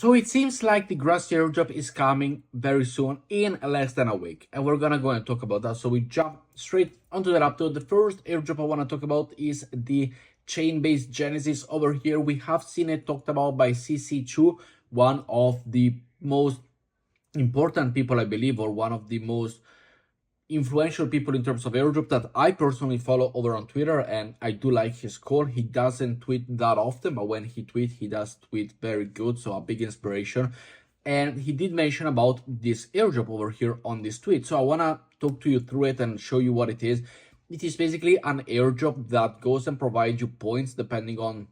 So it seems like the grass airdrop is coming very soon in less than a week, and we're gonna go and talk about that. So we jump straight onto that update. The first airdrop I want to talk about is the chain-based Genesis. Over here we have seen it talked about by CC2, one of the most important people, I believe, or one of the most influential people in terms of airdrop that I personally follow over on Twitter, and I do like his call. He doesn't tweet that often, but when he tweets, he does tweet very good, so a big inspiration. And he did mention about this airdrop over here on this tweet. So I want to talk to you through it and show you what it is. It is basically an airdrop that goes and provides you points depending on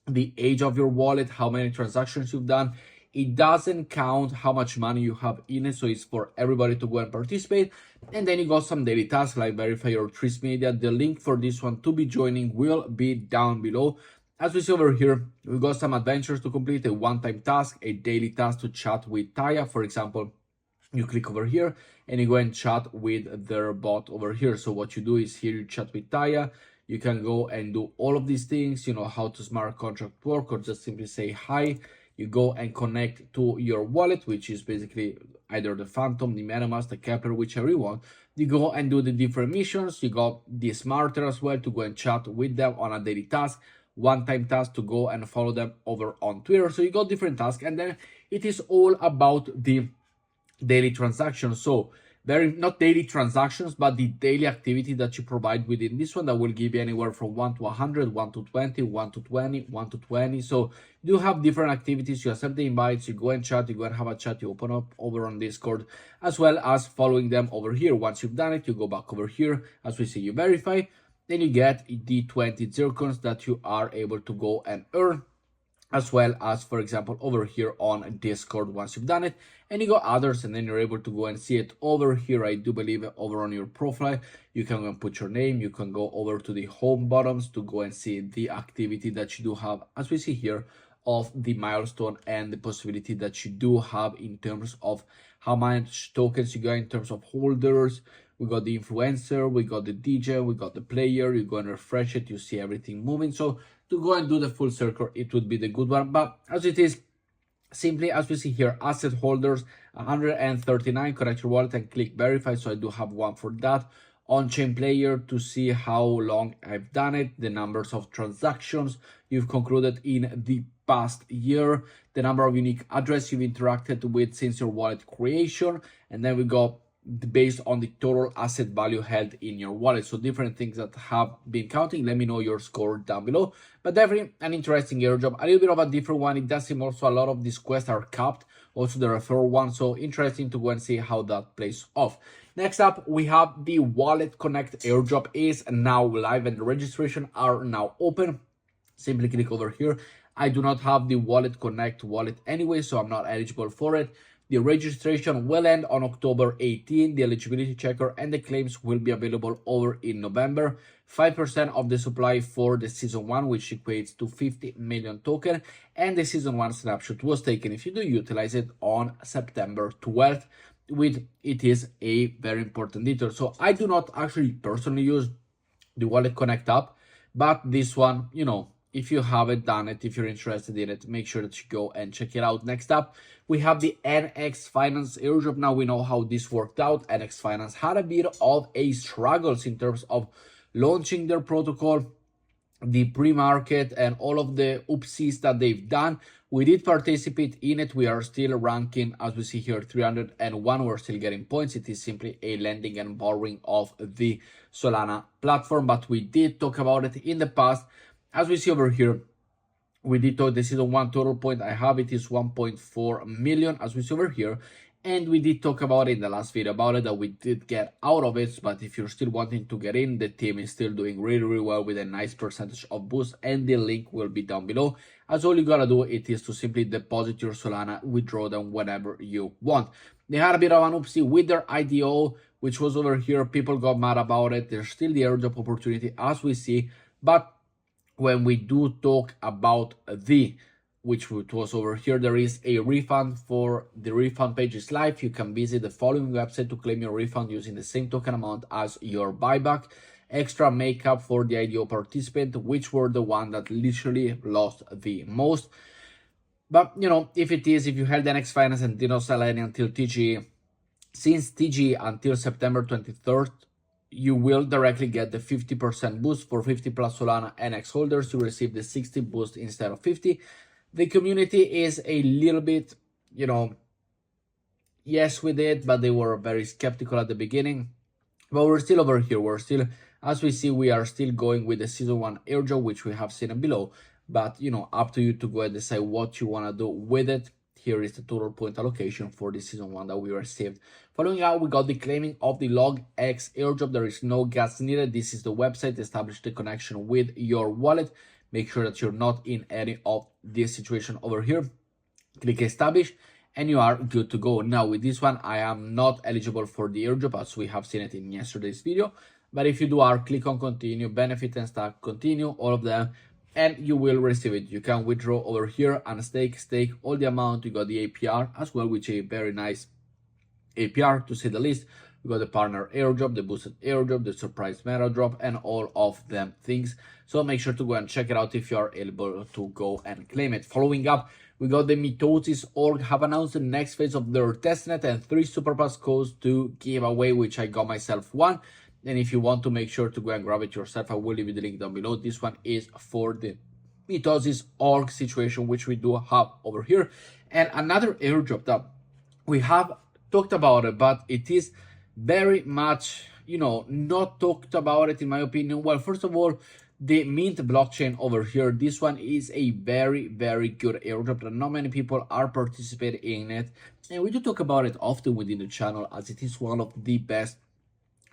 the age of your wallet, how many transactions you've done. It doesn't count how much money you have in it, so it's for everybody to go and participate. And then you got some daily tasks like verify your Tris Media. The link for this one to be joining will be down below. As we see over here, we got some adventures to complete, a one-time task, a daily task to chat with Taya. For example, you click over here and you go and chat with their bot over here. So what you do is here you chat with Taya. You can go and do all of these things, you know, how to smart contract work, or just simply say hi. You go and connect to your wallet, which is basically either the Phantom, the MetaMask, the Kepler, whichever you want. You go and do the different missions. You got the Smarter as well to go and chat with them on a daily task, one-time task to go and follow them over on Twitter. So you got different tasks, and then it is all about the daily transactions. So not daily transactions, but the daily activity that you provide within this one that will give you anywhere from 1 to 100, 1 to 20, 1 to 20, 1 to 20. So you have different activities. You accept the invites, you go and chat, you go and have a chat, you open up over on Discord, as well as following them over here. Once you've done it, you go back over here. As we see, you verify, then you get the 20 zircons that you are able to go and earn, as well as, for example, over here on Discord once you've done it. And you got others, and then you're able to go and see it over here. I do believe over on your profile, you can go and put your name. You can go over to the home buttons to go and see the activity that you do have, as we see here, of the milestone and the possibility that you do have in terms of how much tokens you got in terms of holders. We got the influencer, we got the DJ, we got the player. You go and refresh it, you see everything moving. So to go and do the full circle, it would be the good one. But as it is, simply as we see here, asset holders 139, connect your wallet and click verify. So I do have one for that. On-chain player to see how long I've done it, the numbers of transactions you've concluded in the past year, the number of unique address you've interacted with since your wallet creation, and then we got based on the total asset value held in your wallet. So different things that have been counting. Let me know your score down below. But definitely an interesting airdrop, a little bit of a different one. It does seem also a lot of these quests are capped, also the referral one. So interesting to go and see how that plays off. Next up, we have the Wallet Connect airdrop is now live and the registration are now open. Simply click over here. I do not have the Wallet Connect wallet anyway, so I'm not eligible for it. The registration will end on October 18. The eligibility checker and the claims will be available over in November. 5% of the supply for the season 1, which equates to 50 million token. And the season 1 snapshot was taken, if you do utilize it, on September 12th. With it is a very important detail. So I do not actually personally use the Wallet Connect app, but this one, you know, if you haven't done it, if you're interested in it, make sure that you go and check it out. Next up, we have the NX Finance airdrop. Now we know how this worked out. NX Finance had a bit of a struggles in terms of launching their protocol, the pre-market, and all of the oopsies that they've done. We did participate in it. We are still ranking, as we see here, 301. We're still getting points. It is simply a lending and borrowing of the Solana platform, but we did talk about it in the past. As we see over here, we did talk the season 1 total point I have. It is 1.4 million, as we see over here. And we did talk about it in the last video about it, that we did get out of it. But if you're still wanting to get in, the team is still doing really, really well with a nice percentage of boost. And the link will be down below. As all you gotta do, it is to simply deposit your Solana, withdraw them whenever you want. They had a bit of an oopsie with their IDO, which was over here. People got mad about it. There's still the airdrop opportunity, as we see. But when we do talk about which was over here, there is a refund. For the refund page is live. You can visit the following website to claim your refund using the same token amount as your buyback. Extra makeup for the IDO participant, which were the one that literally lost the most. But you know, if you held the NX Finance and did not sell any until TG, since TG until September 23rd, you will directly get the 50% boost for 50 plus Solana NX holders. You receive the 60 boost instead of 50. The community is a little bit, you know, yes, we did, but they were very skeptical at the beginning. But we're still over here. We're still, as we see, we are still going with the season 1 airdrop, which we have seen below. But, you know, up to you to go and decide what you want to do with it. Here is the total point allocation for the season 1 that we received. Following out, we got the claiming of the log X airdrop. There is no gas needed. This is the website. Establish the connection with your wallet. Make sure that you're not in any of this situation over here. Click establish and you are good to go. Now with this one, I am not eligible for the airdrop as we have seen it in yesterday's video. But if you do are, click on continue, benefit and stack, continue, all of them, and you will receive it. You can withdraw over here and stake all the amount. You got the APR as well, which is a very nice APR to say the least. We got the partner airdrop, the boosted airdrop, the surprise meta drop, and all of them things. So make sure to go and check it out if you are able to go and claim it. Following up, we got the Mitosis org have announced the next phase of their testnet and 3 superpass codes to give away, which I got myself one. And if you want to, make sure to go and grab it yourself. I will leave you the link down below. This one is for the Mitosis org situation, which we do have over here. And another airdrop that we have talked about it, but it is very much, you know, not talked about it in my opinion. Well, first of all, the Mint blockchain over here, this one is a very, very good airdrop that not many people are participating in it. And we do talk about it often within the channel as it is one of the best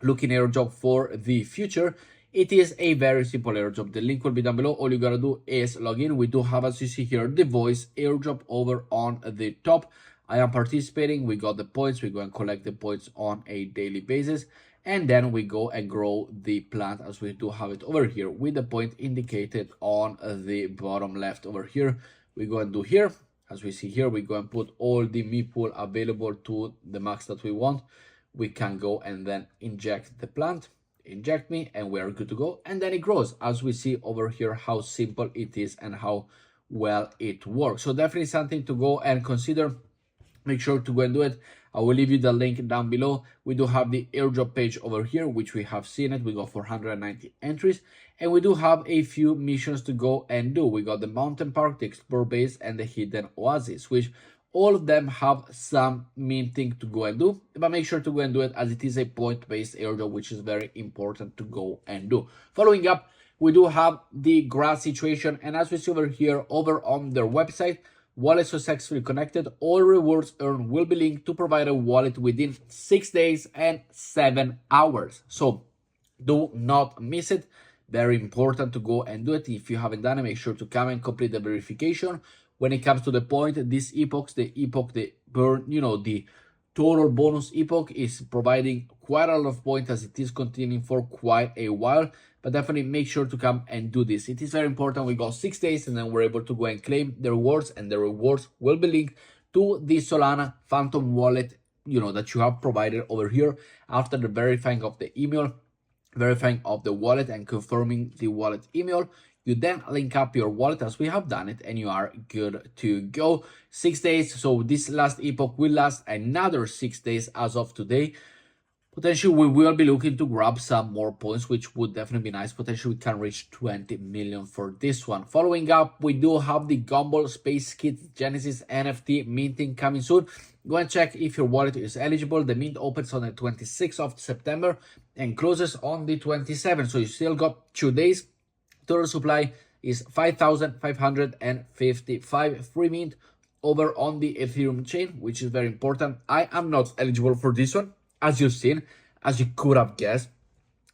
looking airdrop for the future. It is a very simple airdrop. The link will be down below. All you gotta do is log in. We do have, as you see here, the voice airdrop over on the top. I am participating. We got the points. We go and collect the points on a daily basis. And then we go and grow the plant as we do have it over here with the point indicated on the bottom left over here. We go and do here. As we see here, we go and put all the meeple available to the max that we want. We can go and then inject the plant, inject me, and we are good to go. And then it grows as we see over here how simple it is and how well it works. So definitely something to go and consider. Make sure to go and do it. I will leave you the link down below. We do have the airdrop page over here, which we have seen it. We got 490 entries and we do have a few missions to go and do. We got the mountain park, the explore base, and the hidden oasis, which all of them have some minting to go and do. But make sure to go and do it as it is a point-based airdrop, which is very important to go and do. Following up, we do have the grass situation. And as we see over here, over on their website, wallet successfully connected. All rewards earned will be linked to provide a wallet within 6 days and 7 hours. So do not miss it. Very important to go and do it. If you haven't done it, make sure to come and complete the verification. When it comes to the point, these epochs, the burn, you know, the total bonus epoch is providing quite a lot of points as it is continuing for quite a while. But definitely make sure to come and do this. It is very important. We got 6 days and then we're able to go and claim the rewards, and the rewards will be linked to the Solana Phantom wallet, you know, that you have provided over here after the verifying of the email, verifying of the wallet and confirming the wallet email. You then link up your wallet as we have done it and you are good to go. 6 days. So this last epoch will last another 6 days as of today. Potentially, we will be looking to grab some more points, which would definitely be nice. Potentially, we can reach 20 million for this one. Following up, we do have the Gumball Space Kit Genesis NFT minting coming soon. Go and check if your wallet is eligible. The mint opens on the 26th of September and closes on the 27th. So you still got 2 days. Total supply is 5,555 free mint over on the Ethereum chain, which is very important. I am not eligible for this one, as you've seen, as you could have guessed,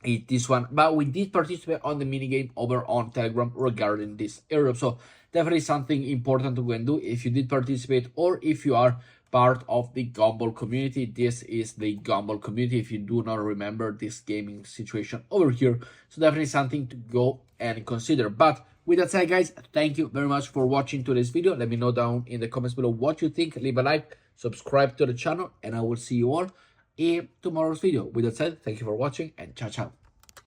this one. But we did participate on the minigame over on Telegram regarding this airdrop. So definitely something important to go and do if you did participate or if you are part of the Gumball community. This is the Gumball community if you do not remember this gaming situation over here. So definitely something to go and consider. But with that said, guys, thank you very much for watching today's video. Let me know down in the comments below what you think. Leave a like, subscribe to the channel, and I will see you all in tomorrow's video. With that said, thank you for watching and ciao ciao.